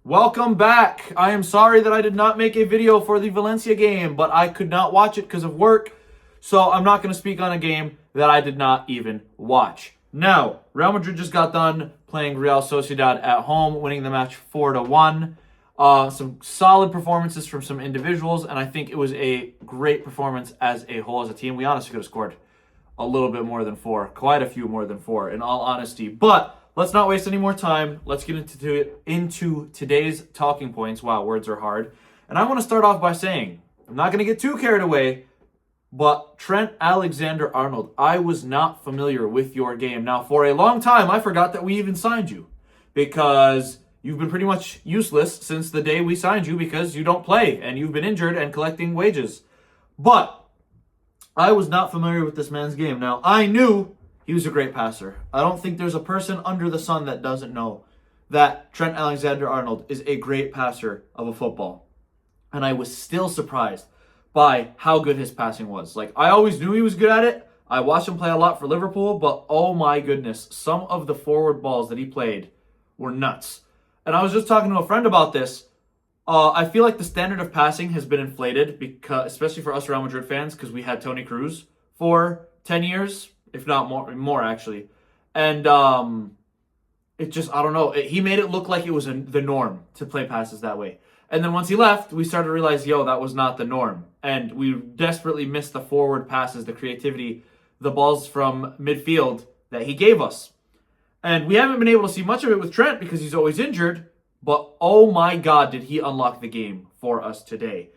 Welcome back. I am sorry that I did not make a video for the Valencia game, but I could not watch it because of work. So I'm not going to speak on a game that I did not even watch. Now, Real Madrid just got done playing Real Sociedad at home, winning the match 4-1. Some solid performances from some individuals, and I think it was a great performance as a whole, as a team. We honestly could have scored a little bit more than four, quite a few more than four, in all honesty. But let's not waste any more time. Let's get into today's talking points. Wow, words are hard. And I want to start off by saying, I'm not going to get too carried away, but Trent Alexander-Arnold, I was not familiar with your game. Now, for a long time, I forgot that we even signed you because you've been pretty much useless since the day we signed you because you don't play and you've been injured and collecting wages. But I was not familiar with this man's game. Now, I knew he was a great passer. I don't think there's a person under the sun that doesn't know that Trent Alexander-Arnold is a great passer of a football. And I was still surprised by how good his passing was. Like, I always knew he was good at it. I watched him play a lot for Liverpool, but oh my goodness, some of the forward balls that he played were nuts. And I was just talking to a friend about this. I feel like the standard of passing has been inflated, because, especially for us Real Madrid fans, because we had Toni Kroos for 10 years, if not more actually. And it just, I don't know. He made it look like it was the norm to play passes that way. And then once he left, we started to realize, that was not the norm. And we desperately missed the forward passes, the creativity, the balls from midfield that he gave us. And we haven't been able to see much of it with Trent because he's always injured. But oh my God, did he unlock the game for us today.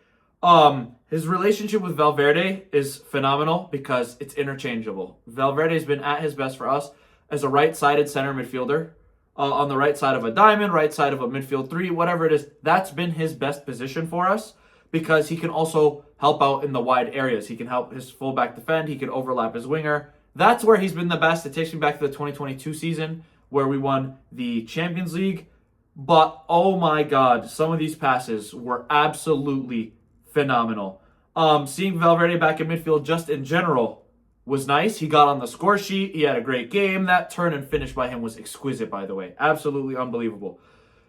His relationship with Valverde is phenomenal because it's interchangeable. Valverde's been at his best for us as a right-sided center midfielder. On the right side of a diamond, right side of a midfield three, whatever it is, that's been his best position for us because he can also help out in the wide areas. He can help his fullback defend. He can overlap his winger. That's where he's been the best. It takes me back to the 2022 season where we won the Champions League. But oh my God, some of these passes were absolutely phenomenal. Seeing Valverde back in midfield just in general was nice. He got on the score sheet. He had a great game. That turn and finish by him was exquisite, by the way. Absolutely unbelievable.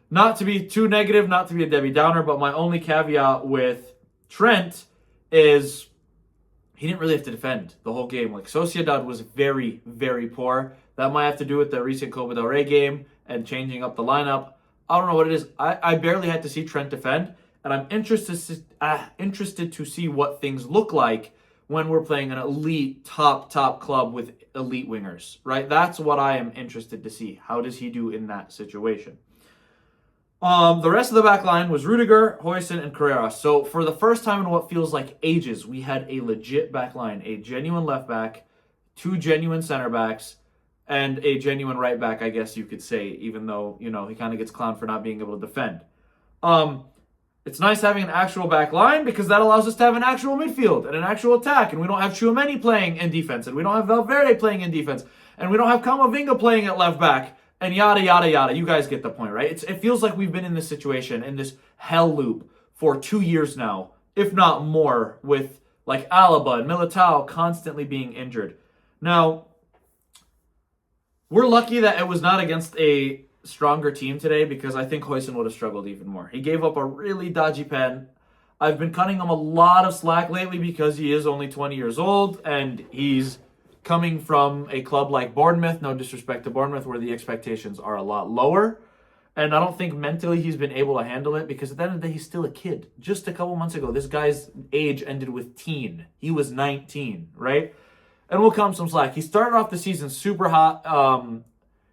Not to be too negative, not to be a Debbie Downer, but my only caveat with Trent is he didn't really have to defend the whole game. Like, Sociedad was very, very poor. That might have to do with the recent Copa del Rey game and changing up the lineup. I don't know what it is. I barely had to see Trent defend, and I'm interested to see what things look like when we're playing an elite top club with elite wingers, right? That's what I am interested to see. How does he do in that situation? The rest of the back line was Rudiger, Huijsen, and Carrera. So for the first time in what feels like ages, we had a legit back line, a genuine left back, two genuine center backs, and a genuine right back, I guess you could say, even though, he kind of gets clowned for not being able to defend. It's nice having an actual back line because that allows us to have an actual midfield and an actual attack, and we don't have Tchouaméni playing in defense, and we don't have Valverde playing in defense, and we don't have Camavinga playing at left back, and yada, yada, yada. You guys get the point, right? It feels like we've been in this situation, in this hell loop for 2 years now, if not more, with like Alaba and Militao constantly being injured. Now, we're lucky that it was not against a stronger team today because I think Huijsen would have struggled even more. He gave up a really dodgy pen. I've been cutting him a lot of slack lately because he is only 20 years old and he's coming from a club like Bournemouth, no disrespect to Bournemouth, where the expectations are a lot lower. And I don't think mentally he's been able to handle it because at the end of the day, he's still a kid. Just a couple months ago, this guy's age ended with teen. He was 19, right? And we'll cut him some slack. He started off the season super hot.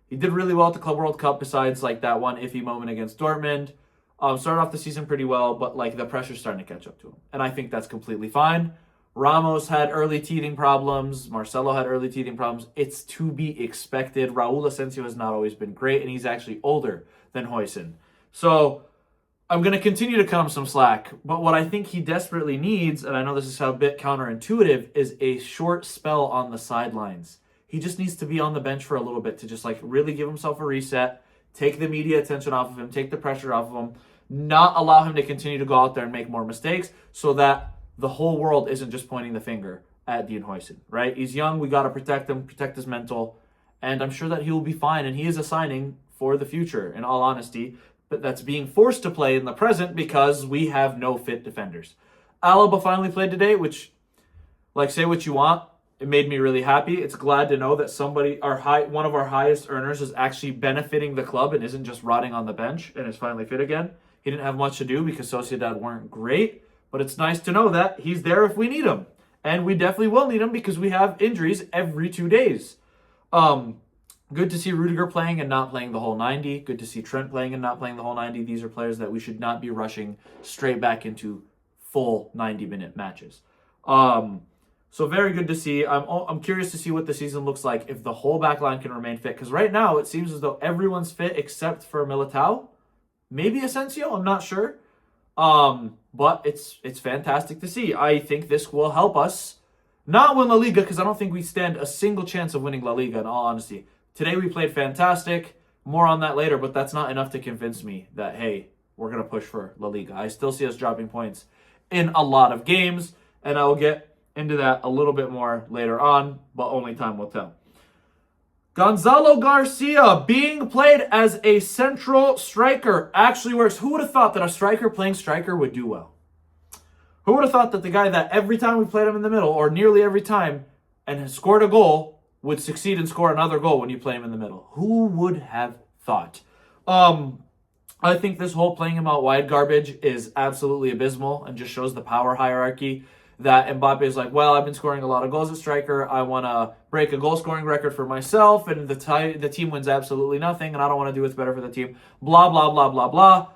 He did really well at the Club World Cup besides like that one iffy moment against Dortmund. Started off the season pretty well, but like the pressure's starting to catch up to him. And I think that's completely fine. Ramos had early teething problems. Marcelo had early teething problems. It's to be expected. Raul Asensio has not always been great, and he's actually older than Huijsen. So I'm going to continue to cut him some slack. But what I think he desperately needs, and I know this is a bit counterintuitive, is a short spell on the sidelines. He just needs to be on the bench for a little bit to just like really give himself a reset, take the media attention off of him, take the pressure off of him, not allow him to continue to go out there and make more mistakes so that the whole world isn't just pointing the finger at Dean Huijsen, right? He's young. We got to protect him, protect his mental, and I'm sure that he will be fine. And he is a signing for the future, in all honesty. but that's being forced to play in the present because we have no fit defenders. Alaba finally played today, which, like, say what you want, it made me really happy. It's glad to know that one of our highest earners is actually benefiting the club and isn't just rotting on the bench and is finally fit again. He didn't have much to do because Sociedad weren't great, but it's nice to know that he's there if we need him. And we definitely will need him because we have injuries every 2 days. Good to see Rudiger playing and not playing the whole 90. Good to see Trent playing and not playing the whole 90. These are players that we should not be rushing straight back into full 90-minute matches. So very good to see. I'm curious to see what the season looks like if the whole back line can remain fit. Because right now, it seems as though everyone's fit except for Militao. Maybe Asensio, I'm not sure. But it's fantastic to see. I think this will help us not win La Liga, because I don't think we stand a single chance of winning La Liga, in all honesty. Today we played fantastic. More on that later, but that's not enough to convince me that, hey, we're going to push for La Liga. I still see us dropping points in a lot of games, and I will get into that a little bit more later on, but only time will tell. Gonzalo Garcia being played as a central striker actually works. Who would have thought that a striker playing striker would do well? Who would have thought that the guy that every time we played him in the middle, or nearly every time, and has scored a goal, would succeed and score another goal when you play him in the middle? Who would have thought? I think this whole playing him out wide garbage is absolutely abysmal and just shows the power hierarchy that Mbappe is like, well, I've been scoring a lot of goals as striker. I want to break a goal-scoring record for myself, and the team wins absolutely nothing, and I don't want to do what's better for the team. Blah, blah, blah, blah, blah.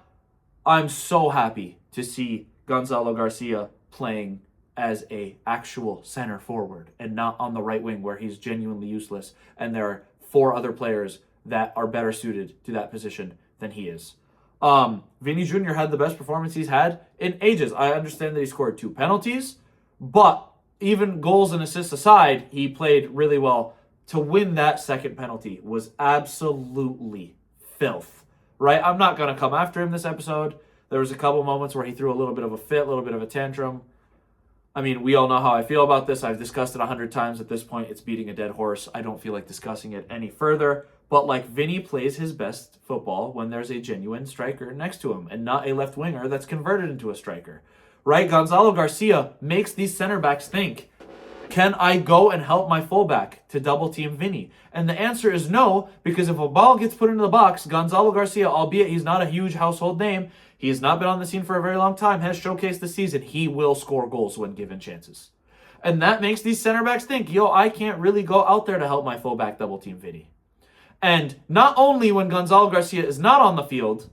I'm so happy to see Gonzalo Garcia playing as a actual center forward and not on the right wing where he's genuinely useless, and there are 4 other players that are better suited to that position than he is. Vini Jr. had the best performance he's had in ages. I understand that he scored 2 penalties, but even goals and assists aside, he played really well. To win that second penalty was absolutely filth, right? I'm not going to come after him this episode. There was a couple moments where he threw a little bit of a fit, a little bit of a tantrum. I mean, we all know how I feel about this. I've discussed it 100 times at this point. It's beating a dead horse. I don't feel like discussing it any further. But like, Vinny plays his best football when there's a genuine striker next to him and not a left winger that's converted into a striker, right? Gonzalo Garcia makes these center backs think, can I go and help my fullback to double team Vinny? And the answer is no, because if a ball gets put into the box, Gonzalo Garcia, albeit he's not a huge household name, he has not been on the scene for a very long time, has showcased this season, he will score goals when given chances. And that makes these center backs think, yo, I can't really go out there to help my fullback double team Vinny. And not only when Gonzalo Garcia is not on the field,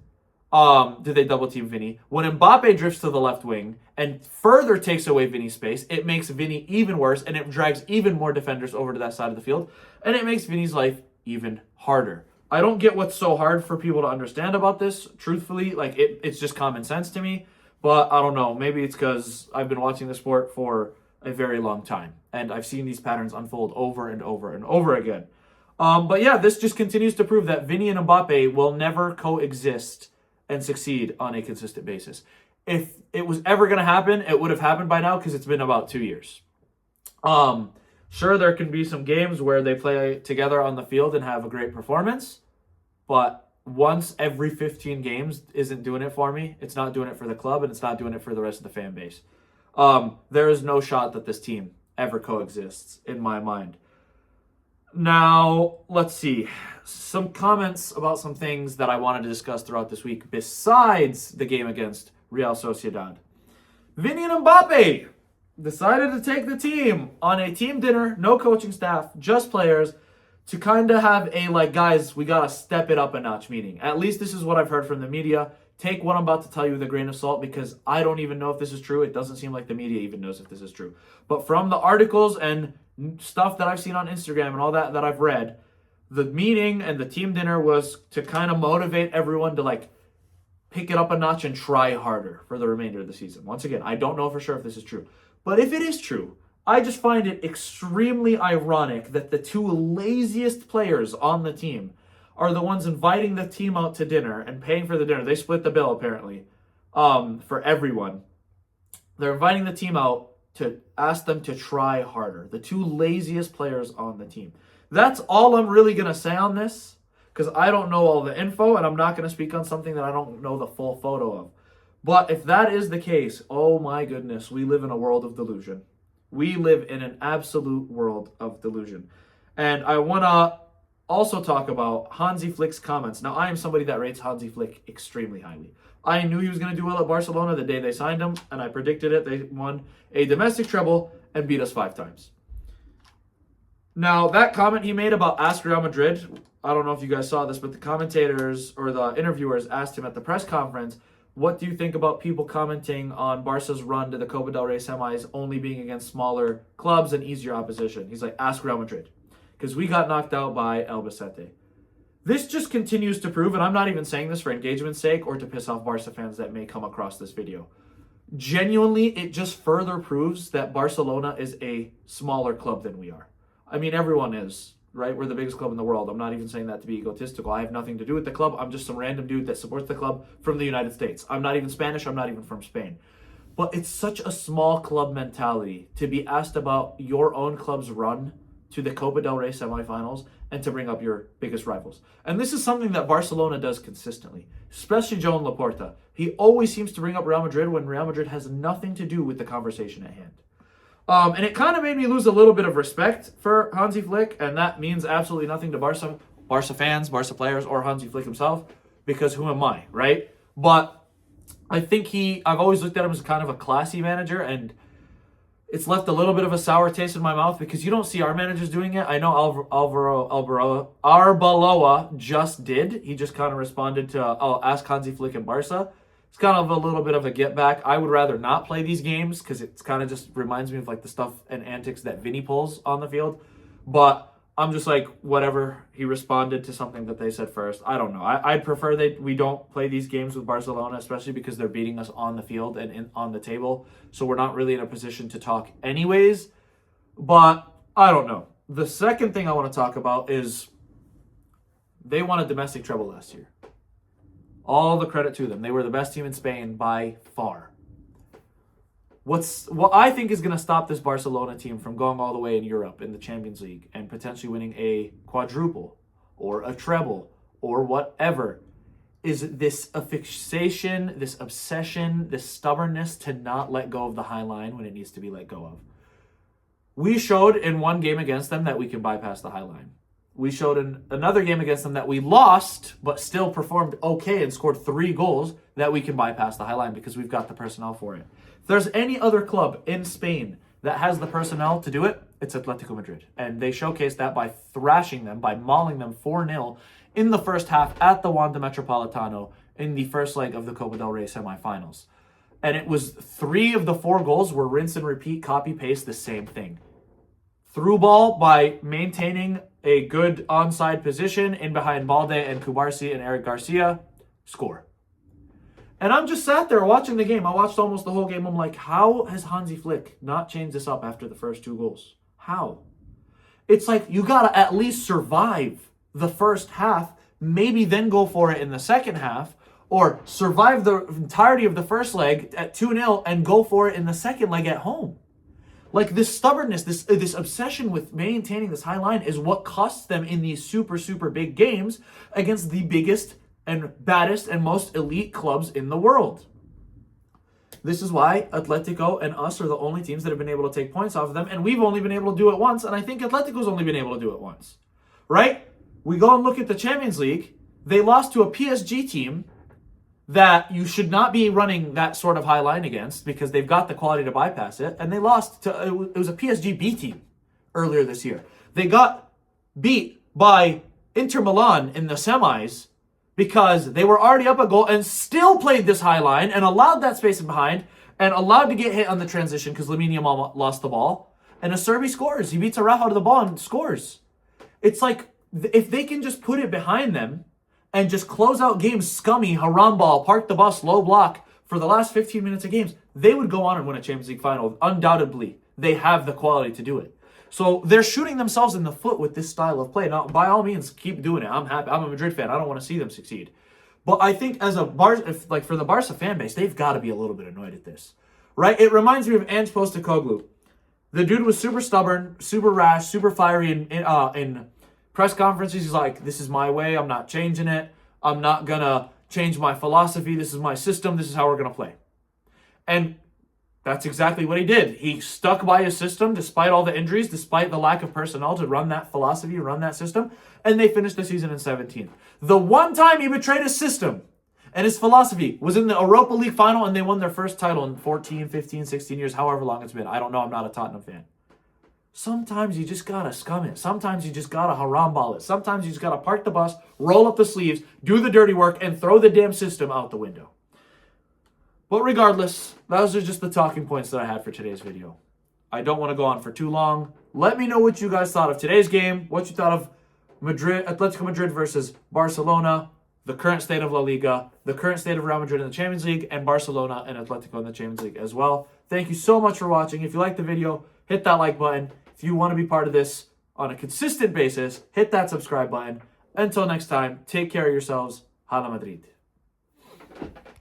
do they double team Vinny. When Mbappe drifts to the left wing and further takes away Vinny's space, it makes Vinny even worse, and it drags even more defenders over to that side of the field, and it makes Vinny's life even harder. I don't get what's so hard for people to understand about this, truthfully. Like, it's just common sense to me, but I don't know. Maybe it's because I've been watching the sport for a very long time, and I've seen these patterns unfold over and over and over again. But yeah, this just continues to prove that Vinny and Mbappe will never coexist and succeed on a consistent basis. If it was ever going to happen, it would have happened by now because it's been about 2 years. Sure, there can be some games where they play together on the field and have a great performance, but once every 15 games isn't doing it for me. It's not doing it for the club, and it's not doing it for the rest of the fan base. There is no shot that this team ever coexists in my mind. Now, let's see. Some comments about some things that I wanted to discuss throughout this week besides the game against Real Sociedad. Vinny and Mbappe decided to take the team on a team dinner, no coaching staff, just players, to kind of have a, like, guys, we got to step it up a notch meeting. At least this is what I've heard from the media. Take what I'm about to tell you with a grain of salt, because I don't even know if this is true. It doesn't seem like the media even knows if this is true. But from the articles and stuff that I've seen on Instagram and all that I've read, the meeting and the team dinner was to kind of motivate everyone to, like, pick it up a notch and try harder for the remainder of the season. Once again, I don't know for sure if this is true. But if it is true, I just find it extremely ironic that the 2 laziest players on the team are the ones inviting the team out to dinner and paying for the dinner. They split the bill, apparently, for everyone. They're inviting the team out to ask them to try harder. The 2 laziest players on the team. That's all I'm really going to say on this, because I don't know all the info, and I'm not going to speak on something that I don't know the full photo of. But if that is the case, oh my goodness, we live in a world of delusion. We live in an absolute world of delusion. And I want to also talk about Hansi Flick's comments. Now, I am somebody that rates Hansi Flick extremely highly. I knew he was going to do well at Barcelona the day they signed him, and I predicted it. They won a domestic treble and beat us 5 times. Now, that comment he made about Ask Real Madrid, I don't know if you guys saw this, but the commentators or the interviewers asked him at the press conference, what do you think about people commenting on Barca's run to the Copa del Rey semis only being against smaller clubs and easier opposition? He's like, ask Real Madrid, because we got knocked out by Albacete. This just continues to prove, and I'm not even saying this for engagement's sake or to piss off Barca fans that may come across this video. Genuinely, it just further proves that Barcelona is a smaller club than we are. I mean, everyone is, right? We're the biggest club in the world. I'm not even saying that to be egotistical. I have nothing to do with the club. I'm just some random dude that supports the club from the United States. I'm not even Spanish. I'm not even from Spain. But it's such a small club mentality to be asked about your own club's run to the Copa del Rey semifinals and to bring up your biggest rivals. And this is something that Barcelona does consistently, especially Joan Laporta. He always seems to bring up Real Madrid when Real Madrid has nothing to do with the conversation at hand. And it kind of made me lose a little bit of respect for Hansi Flick, and that means absolutely nothing to Barca fans, Barca players, or Hansi Flick himself, because who am I, right? But I think I've always looked at him as kind of a classy manager, and it's left a little bit of a sour taste in my mouth because you don't see our managers doing it. I know Arbeloa just did. He just kind of responded to, ask Hansi Flick and Barca. It's kind of a little bit of a get back. I would rather not play these games because it's kind of just reminds me of like the stuff and antics that Vinny pulls on the field. But I'm just like, whatever. He responded to something that they said first. I don't know. I'd prefer that we don't play these games with Barcelona, especially because they're beating us on the field and on the table. So we're not really in a position to talk anyways. But I don't know. The second thing I want to talk about is they won a domestic treble last year. All the credit to them. They were the best team in Spain by far. What I think is going to stop this Barcelona team from going all the way in Europe in the Champions League and potentially winning a quadruple or a treble or whatever is this fixation, this obsession, this stubbornness to not let go of the high line when it needs to be let go of. We showed in one game against them that we can bypass the high line. We showed in another game against them that we lost, but still performed okay and scored 3 goals, that we can bypass the high line because we've got the personnel for it. If there's any other club in Spain that has the personnel to do it, it's Atletico Madrid. And they showcased that by thrashing them, by mauling them 4-0 in the first half at the Wanda Metropolitano in the first leg of the Copa del Rey semifinals. And it was 3 of the 4 goals were rinse and repeat, copy paste the same thing. Through ball by maintaining a good onside position in behind Balde and Kubarsi and Eric Garcia, score. And I'm just sat there watching the game. I watched almost the whole game. I'm like, how has Hansi Flick not changed this up after the first 2 goals? How? It's like you got to at least survive the first half, maybe then go for it in the second half, or survive the entirety of the first leg at 2-0 and go for it in the second leg at home. Like this stubbornness, this obsession with maintaining this high line is what costs them in these super, super big games against the biggest and baddest and most elite clubs in the world. This is why Atletico and us are the only teams that have been able to take points off of them, and we've only been able to do it once, and I think Atletico's only been able to do it once. Right? We go and look at the Champions League. They lost to a PSG team that you should not be running that sort of high line against because they've got the quality to bypass it. And they lost to, it was a PSG B team earlier this year. They got beat by Inter Milan in the semis because they were already up a goal and still played this high line and allowed that space in behind and allowed to get hit on the transition because Lamine Yamal lost the ball. And Acerbi scores. He beats a Rafa to the ball and scores. It's like, if they can just put it behind them, and just close out games scummy, haram ball, park the bus, low block for the last 15 minutes of games, they would go on and win a Champions League final. Undoubtedly, they have the quality to do it. So they're shooting themselves in the foot with this style of play. Now, by all means, keep doing it. I'm happy. I'm a Madrid fan. I don't want to see them succeed. But I think as a for the Barca fan base, they've got to be a little bit annoyed at this, right? It reminds me of Ange Postecoglou. The dude was super stubborn, super rash, super fiery in Press conferences, he's like, this is my way. I'm not changing it. I'm not going to change my philosophy. This is my system. This is how we're going to play. And that's exactly what he did. He stuck by his system despite all the injuries, despite the lack of personnel to run that philosophy, run that system. And they finished the season in 17th. The one time he betrayed his system and his philosophy was in the Europa League final, and they won their first title in 14, 15, 16 years, however long it's been. I don't know. I'm not a Tottenham fan. Sometimes you just got to scum it. Sometimes you just got to haram ball it. Sometimes you just got to park the bus, roll up the sleeves, do the dirty work, and throw the damn system out the window. But regardless, those are just the talking points that I had for today's video. I don't want to go on for too long. Let me know what you guys thought of today's game, what you thought of Atletico Madrid versus Barcelona, the current state of La Liga, the current state of Real Madrid in the Champions League, and Barcelona and Atletico in the Champions League as well. Thank you so much for watching. If you liked the video, hit that like button. If you want to be part of this on a consistent basis, hit that subscribe button. Until next time, take care of yourselves. Hala Madrid.